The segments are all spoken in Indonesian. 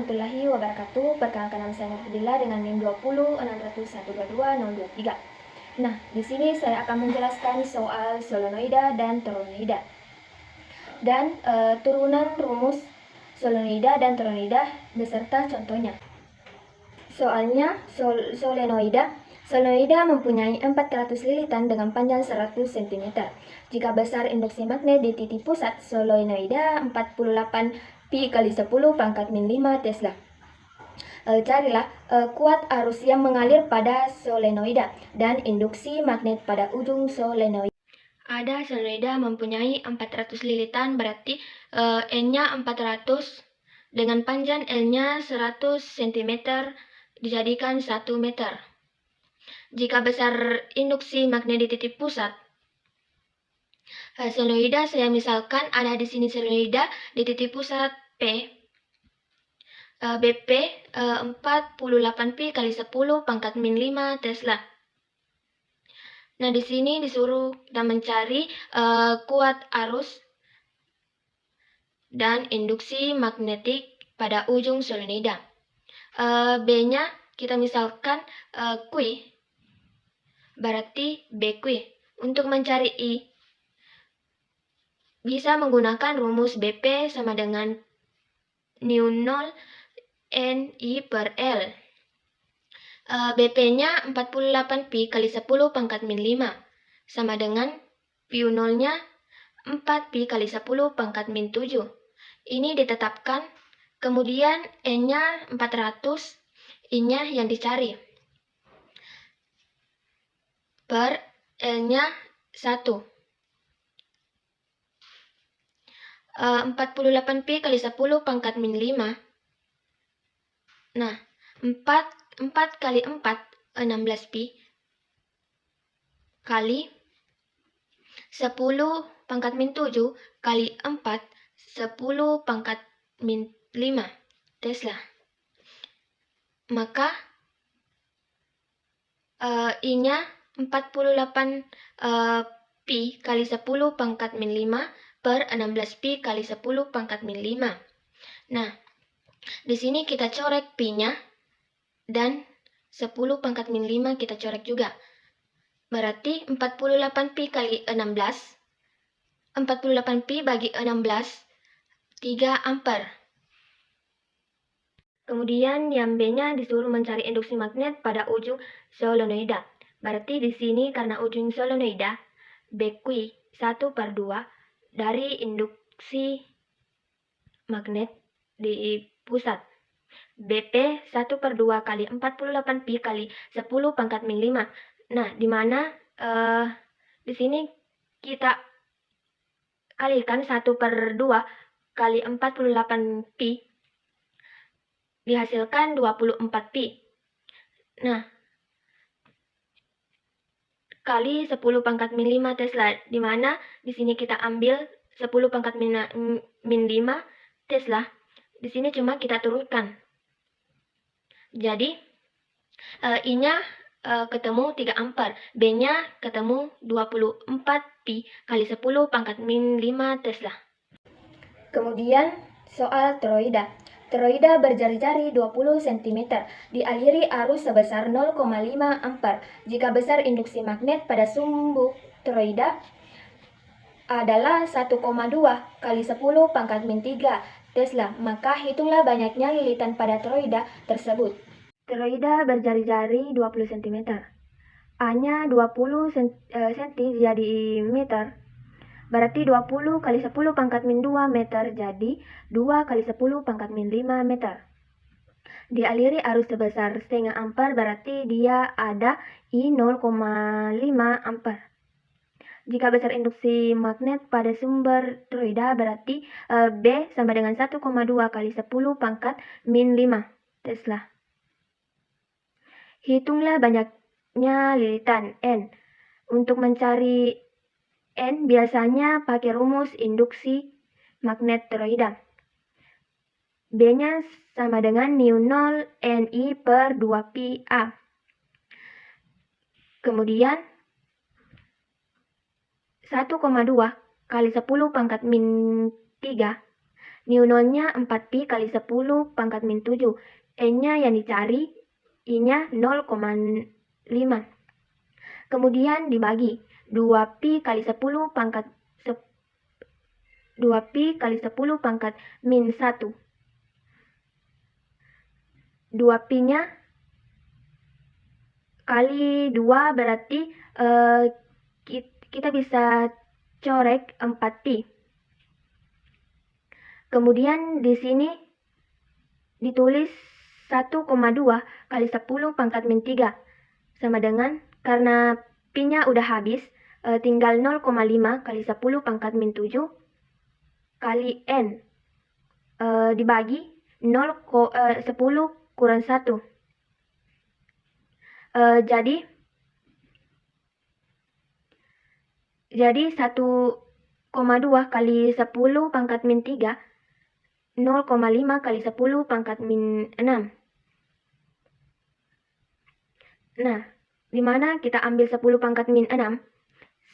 warahmatullahi wabarakatuh. Perkenalkan nama saya Nurfidila dengan NIM 20601222023. Nah, di sini saya akan menjelaskan soal solenoida dan toronoida. Dan turunan rumus solenoida dan toronoida beserta contohnya. Soalnya solenoida mempunyai 400 lilitan dengan panjang 100 cm. Jika besar induksi magnet di titik pusat solenoida 48 Pi kali 10 pangkat min 5 Tesla. Carilah kuat arus yang mengalir pada solenoida dan induksi magnet pada ujung solenoida. Ada solenoida mempunyai 400 lilitan, berarti N-nya 400 dengan panjang L-nya 100 cm dijadikan 1 meter. Jika besar induksi magnet di titik pusat solenoida, saya misalkan ada di sini solenoida di titik pusat P, BP 48 Pi kali 10 pangkat min 5 Tesla. Nah, di sini disuruh kita mencari kuat arus dan induksi magnetik pada ujung solenoida. B-nya kita misalkan Q, berarti BQ. Untuk mencari I, bisa menggunakan rumus BP sama dengan nu 0 NI per L. BP-nya 48 Pi kali 10 pangkat min 5 sama dengan Pi 0-nya 4 Pi kali 10 pangkat min 7. Ini ditetapkan, kemudian N-nya 400, I-nya yang dicari, per L-nya 1. 48 Pi kali 10 pangkat min 5. Nah, 4 kali 4, 16 Pi, kali 10 pangkat min 7, kali 4, 10 pangkat min 5 Tesla. Maka I-nya 48 Pi kali 10 pangkat min 5 per 16 Pi kali 10 pangkat min 5. Nah, di sini kita coret Pi-nya dan 10 pangkat min 5 kita coret juga. Berarti 48 Pi kali 16, 48 Pi bagi 16, 3 ampere. Kemudian yang B-nya disuruh mencari induksi magnet pada ujung solenoida. Berarti di sini karena ujung solenoida, BQ 1/2 dari induksi magnet di pusat. BP 1/2 kali 48 Pi kali 10 pangkat min 5. Nah, di mana di sini kita kalikan 1/2 kali 48 Pi dihasilkan 24 Pi. Nah, kali 10 pangkat min 5 Tesla, di mana di sini kita ambil 10 pangkat min 5 Tesla. Di sini cuma kita turunkan. Jadi I-nya ketemu 3 ampere, B-nya ketemu 24 Pi kali 10 pangkat min 5 Tesla. Kemudian soal toroida. Toroida berjari-jari 20 cm, dialiri arus sebesar 0,5 ampere. Jika besar induksi magnet pada sumbu toroida adalah 1,2 kali 10 pangkat min 3 Tesla, maka hitunglah banyaknya lilitan pada toroida tersebut. Toroida berjari-jari 20 cm. A-nya 20 cm jadi meter. Berarti 20 kali 10 pangkat min 2 meter, jadi 2 kali 10 pangkat min 5 meter. Dialiri arus sebesar setengah ampere, berarti dia ada I 0,5 ampere. Jika besar induksi magnet pada sumber toroida, berarti B sama dengan 1,2 kali 10 pangkat min 5 Tesla. Hitunglah banyaknya lilitan N. Untuk mencari N biasanya pakai rumus induksi magnet toroida. B-nya sama dengan nu 0 NI per 2 Pi A. Kemudian 1,2 kali 10 pangkat min 3 Mu nolnya 4pi kali 10 pangkat min 7. N-nya yang dicari, I-nya 0,5. Kemudian dibagi 2pi kali 10 pangkat 2pi kali 10 pangkat min 1. 2pi-nya kali 2 berarti kita bisa corek 4pi. Kemudian di sini ditulis 1,2 kali 10 pangkat min 3. Sama dengan, karena pi-nya udah habis, tinggal 0,5 kali 10 pangkat min 7 kali N. Dibagi 10 kurang 1. Jadi 1,2 kali 10 pangkat min 3, 0,5 kali 10 pangkat min 6. Nah, dimana kita ambil 10 pangkat min 6,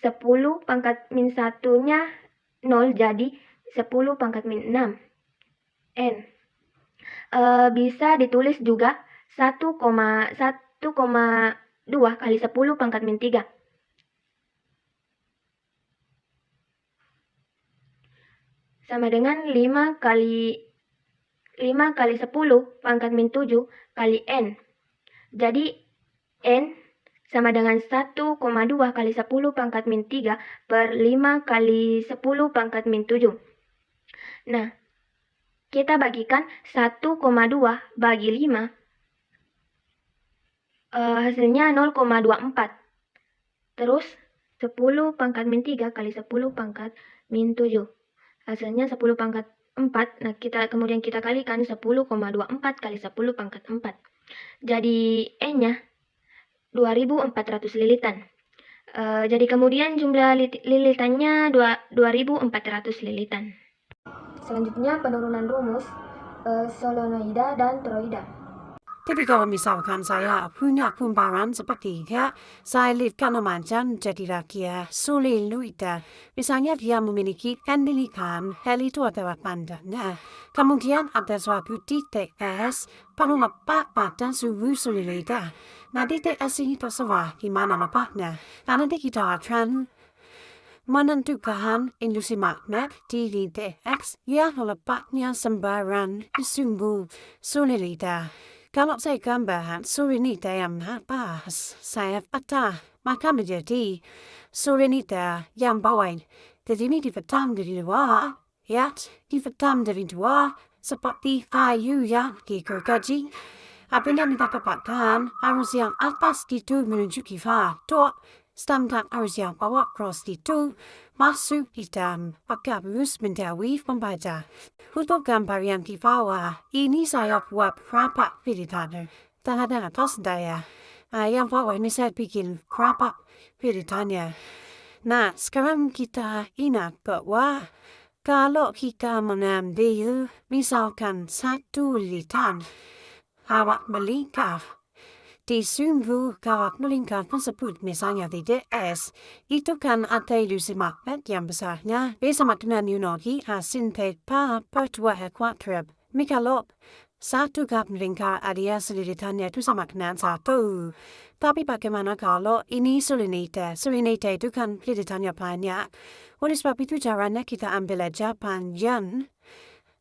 10 pangkat min 1-nya 0, jadi 10 pangkat min 6. N. Bisa ditulis juga 1,2 kali 10 pangkat min 3. Sama dengan 5 kali 10 pangkat min 7 kali N. Jadi N sama dengan 1,2 kali 10 pangkat min 3 per 5 kali 10 pangkat min 7. Nah, kita bagikan 1,2 bagi 5. Hasilnya 0,24. Terus 10 pangkat min 3 kali 10 pangkat min 7. Hasilnya 10 pangkat 4. Nah, kemudian kita kalikan 10,24 kali 10 pangkat 4. Jadi N-nya 2400 lilitan. Jadi kemudian jumlah lilitannya 2400 lilitan. Selanjutnya penurunan rumus solenoida dan toroida. Jadi kalau misalkan saya punya kumparan sepertiga, saya lihatkan memanjang jadi rakia soliloida. Misalnya dia memiliki pendilikan, L itu adalah panjangnya. Kemudian ada suatu titik S pada letak pada suhu soliloida. Nah, titik S ini terserah gimana lepatnya. Karena kita akan menentukan induksi magnet di titik X yang letaknya sembarang di sumbu soliloida. Kalau saya gambarkan solenoida yang atas, saya patah, maka menjadi solenoida yang bawah. Jadi ini dipotong dari dua, ya, dipotong dari dua, seperti kayu yang digergaji. Apa yang kita dapatkan harus yang atas itu menuju ke bawah, sedangkan harus yang bawah cross itu masuk di dalam gabus menjauhi pembaca. Untuk gambar yang di bawah, ini saya buat rapat pilihan terhadap atas daya. Yang bawah ini saya bikin rapat pilihannya. Nah, sekarang kita ingat bahwa kalau kita mengambil misalkan 1 lilitan kawat melingkar di sumbu kawat melingkar tersebut, misalnya titik S, itu kan ada induksi magnet yang besarnya bersama dengan unity asin theta per 2 kuadrat. Kalau satu kawat melingkar alias lilitannya itu sama dengan 1. Tapi bagaimana kalau ini solenoida? Solenoida itu kan lilitannya banyak. Oleh sebab itu caranya kita ambil aja panjang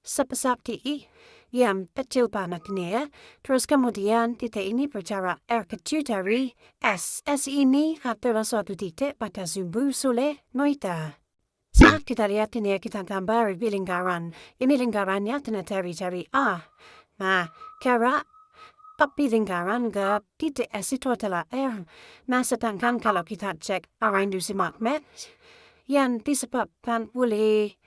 sebesar TI yang kecil banget ini ya. Terus kemudian titik ini berjarak R kecil dari S. S ini adalah suatu titik pada sumbu solenoida. Saat kita lihat ini ya, kita gambar di lingkaran. Ini lingkarannya terdiri dari A. Nah, karena tapi lingkaran ke titik S itu adalah R. Nah, sedangkan kalau kita cek arah induksi magnet yang disebabkan oleh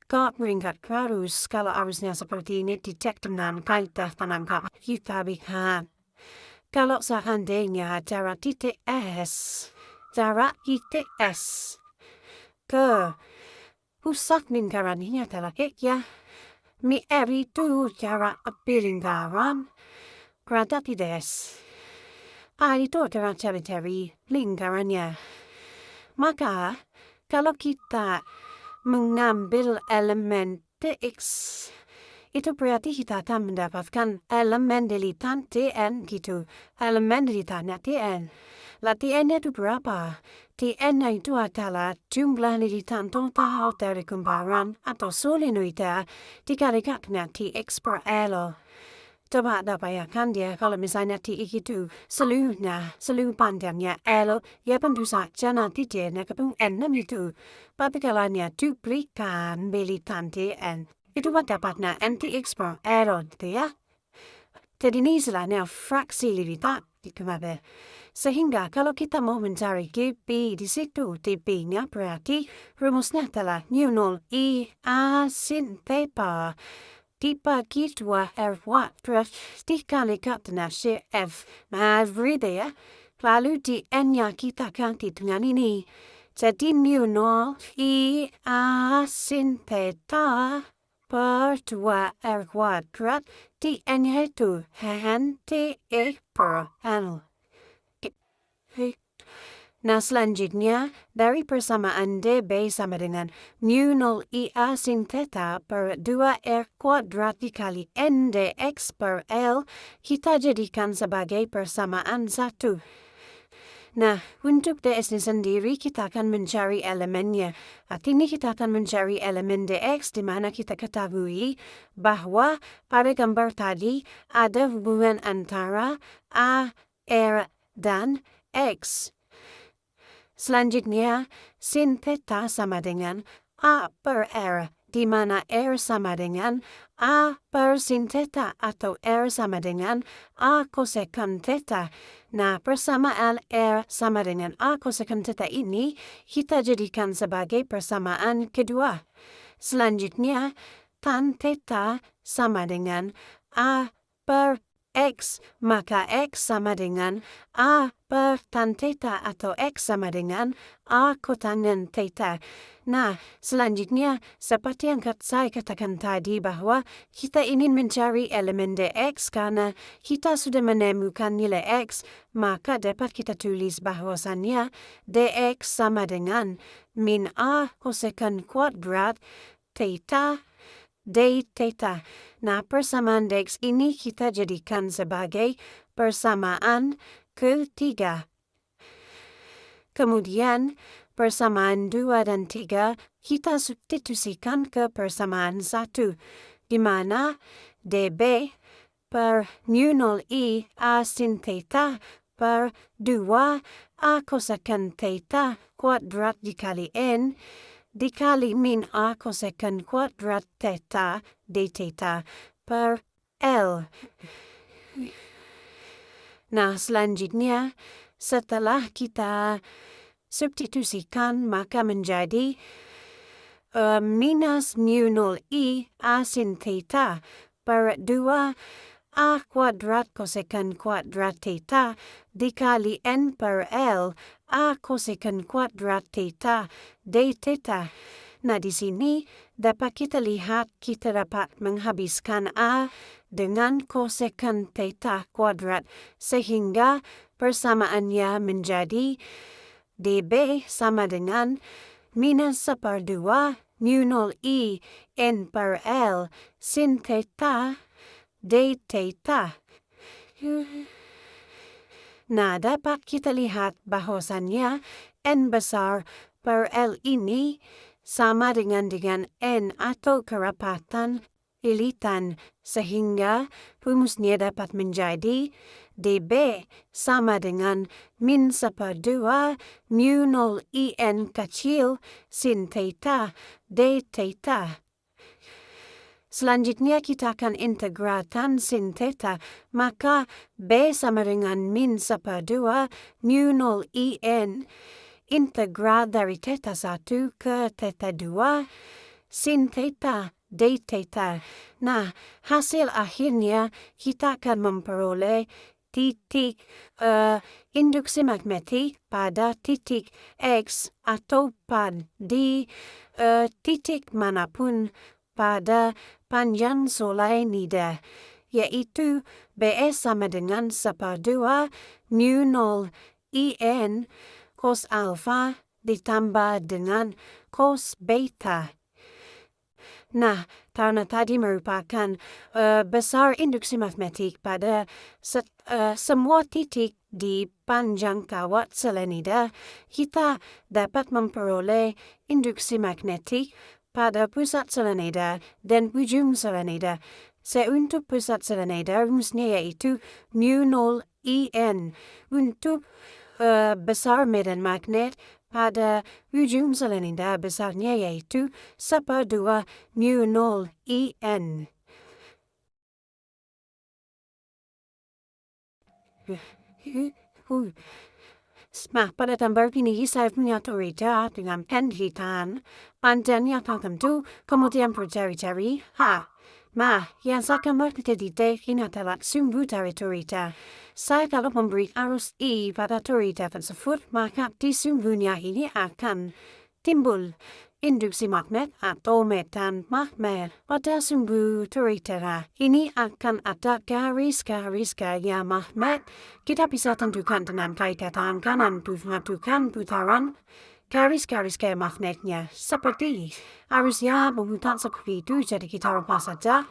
kawat melingkar arus, kalau arusnya seperti ini dicek dengan kaidah penangkap, kita lihat. Kalau seandainya jarak titik S ke pusat lingkaran ini adalah X ya. R itu jarak lingkaran berada di S. A itu adalah dari lingkarannya. Maka kalau kita mengambil elemen Tx. Itu berarti kita akan mendapatkan elemen dilitan Tn gitu. Elemen dilitannya Tn. Latihannya itu berapa? Tn itu adalah jumlah lilitan total dari kumparan atau solenoida dikalikan dengan Tx per L. Coba Anda bayangkan dia kalau misalnya Tx itu seluruh panjangnya L, ya tentu saja nanti J-nya ketemu N itu. Tapi kalau hanya duplikan lilitan Tn, itu dapatnya NTX per L gitu ya. Jadi ini istilahnya fraksi lilitan dikembali. Sehingga kalau kita mau mencari GB di situ, TB-nya berarti rumusnya adalah nu0 I A sin theta dibagi 2 R watt terus dikalikan dengan CF. Nah, beri ya. Lalu di N-nya kita ganti dengan ini. Jadi nu0 I A sin theta per 2 R kuadrat di N-nya itu NTE per L. Nah, selanjutnya, dari persamaan dB sama dengan nu0 IA sin theta per 2R kuadrat dikali NDX per L, kita jadikan sebagai persamaan 1. Nah, untuk ds ini sendiri, kita akan mencari elemennya. Artinya kita akan mencari elemen dx, di mana kita ketahui bahwa pada gambar tadi ada hubungan antara A, R, dan X. Selanjutnya, sin theta sama dengan A per R, di mana R sama dengan A per sin theta atau R sama dengan A kosekant theta. Nah, persamaan R sama dengan A kosekant theta ini kita jadikan sebagai persamaan kedua. Selanjutnya, tan theta sama dengan A per X, maka X sama dengan A per tan theta atau X sama dengan A kotangen theta. Nah, selanjutnya, seperti yang saya katakan tadi bahwa kita ingin mencari elemen dx karena kita sudah menemukan nilai x, maka dapat kita tulis bahwasannya dx sama dengan min A kosekant kuadrat theta d theta. Nah, persamaan dx ini kita jadikan sebagai persamaan ketiga. Kemudian, persamaan 2 dan 3 kita substitusikan ke persamaan 1, di mana dB per nu0 I A sin theta per 2 A kosekant theta kuadrat dikali N dikali min A kosekant kuadrat theta d theta per L. Nah, selanjutnya setelah kita substitusikan maka menjadi minus nu0 I A sin theta per 2 A kuadrat kosekant kuadrat theta dikali N per L A kosekant kuadrat theta d theta. Nah, di sini dapat kita lihat kita dapat menghabiskan A dengan kosekant theta kuadrat sehingga persamaannya menjadi dB sama dengan minus 1/2 nu0 I N per L sin theta d theta. Nah, dapat kita lihat bahwasannya N besar per L ini sama dengan N atau kerapatan lilitan, sehingga rumusnya dapat menjadi dB sama dengan min 1/2 nu0 IN kecil sin theta d theta. Selanjutnya kita akan integralkan sin theta, maka B sama dengan min 1/2 nu0 IN integral dari theta 1 ke theta 2 sin theta d theta. Nah, hasil akhirnya kita akan memperoleh titik induksi magnetik pada titik X atau di titik manapun pada panjang solenoida, yaitu BS sama dengan 1/2 nu0 IN cos alpha ditambah dengan cos beta. Nah, karena tadi merupakan besar induksi matematik pada semua titik di panjang kawat selenida, kita dapat memperoleh induksi magnetik pada pusat selenida dan ujung selenida. Untuk pusat selenida rumusnya yaitu mu0 IN. Untuk besar medan magnet pada ujung selenida besarnya yaitu 1/2 mu0 IN. Pada gambar ini saya punya teorita dengan penelitian panjangnya tertentu kemudian bercari-cari. Yang saya akan meneliti ini adalah sumber dari teorita. Saya kalau memberi arus I pada teorita tersebut, maka di sumbernya ini akan timbul induksi magnet atau medan magnet. Pada sumber teorita ini akan ada garis-garis gaya magnet. Kita bisa tentukan dengan kaitatan kanan menentukan putaran garis-garis gaya magnetnya. Seperti arusnya memutar seperti itu, jadi kita ubah saja.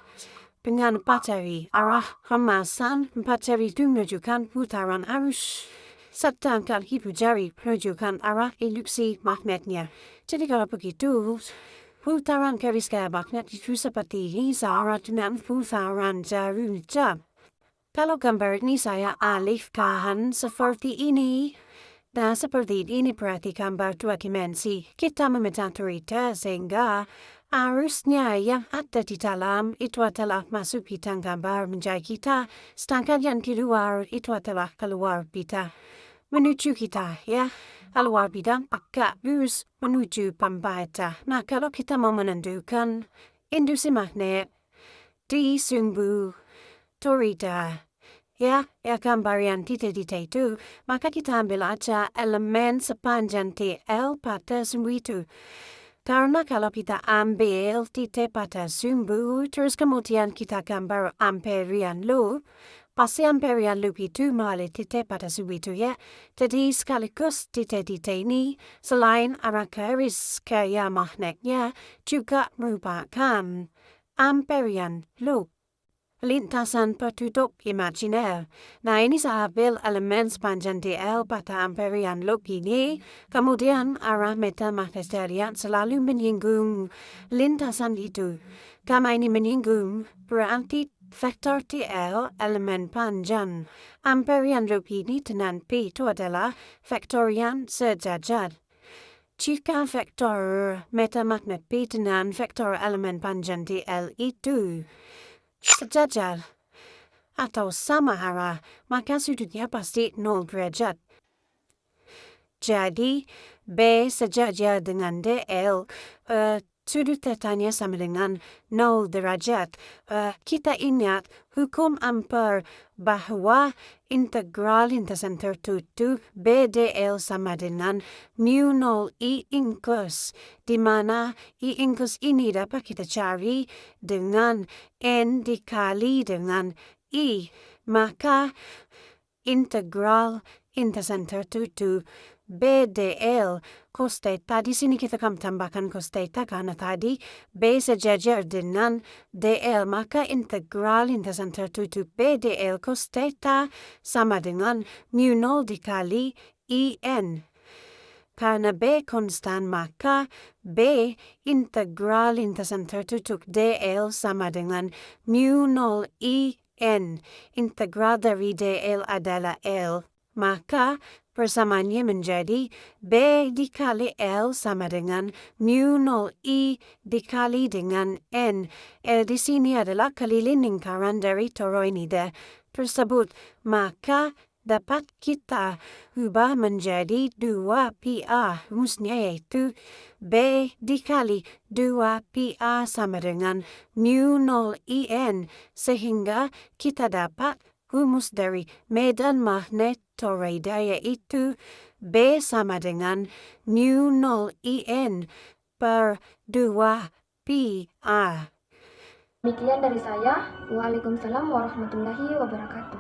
Dengan baterai arah kemasan, baterai itu menunjukkan putaran arus. Sedangkan ibu jari menunjukkan arah induksi magnetnya. Jadi kalau begitu, putaran garis gaya magnet itu seperti ini sama dengan putaran jarum jam. Kalau gambar ini saya alihkan seperti ini. Nah, seperti ini berarti gambar 2 dimensi. Kita memegang teorita sehingga arusnya yang ada di dalam itu adalah masuk bidang gambar menjadi kita. Sedangkan yang di luar itu adalah keluar bidang. Menuju kita, ya. Keluar bidang agak lurus menuju pembaca. Nah, kalau kita mau menentukan induksi magnet di sumber teorita, ya gambar yang titik-titik itu, maka kita ambil aja elemen sepanjang TL pada sumber itu. Karena kalau kita ambil titik pada sumber, terus kemudian kita gambar amperian loop, pasti amperian loop itu melalui titik pada sumber itu ya. Jadi sekaligus titik-titik ini selain arah garis gaya magnetnya juga merupakan amperian loop. Lintasan petutup imajiner. Nah, ini saya ambil elemen sepanjang DL pada amperian loop ini. Kemudian arah medan magnet selalu menyinggung lintasan itu. Karena ini menyinggung, berarti vektor TL elemen panjang. Amperian loop ini dengan P itu adalah vektor yang sejajar. Jika vektor medan magnet P dengan vektor elemen panjang DL itu sejajar atau sama arah, maka sudutnya pasti 0 derajat. Jadi, B sejajar dengan DL, sudut tetanya sama dengan 0 derajat. Kita ingat hukum Ampere bahwa integral lintasan tertutup BDL sama dengan mu0 I inkus, di mana I inkus ini dapat kita cari dengan N dikali dengan I. Maka integral lintasan tertutup BDL cos theta, di sini kita akan tambahkan cos theta karena tadi B sejajar dengan DL, maka integral lintasan tertutup BDL cos theta sama dengan mu0 dikali IN. Karena B konstan, maka B integral lintasan tertutup DL sama dengan mu0 IN. Integral dari DL adalah L, maka persamaannya menjadi B dikali L sama dengan mu0 I dikali dengan N. L di sini adalah keliling lingkaran dari toroida tersebut. Maka dapat kita ubah menjadi 2πr. Rumusnya yaitu B dikali 2πr sama dengan mu0 IN. Sehingga kita dapat rumus dari medan magnet toroida yaitu B sama dengan mu0 IN per 2πr. Demikian dari saya. Waalaikumsalam warahmatullahi wabarakatuh.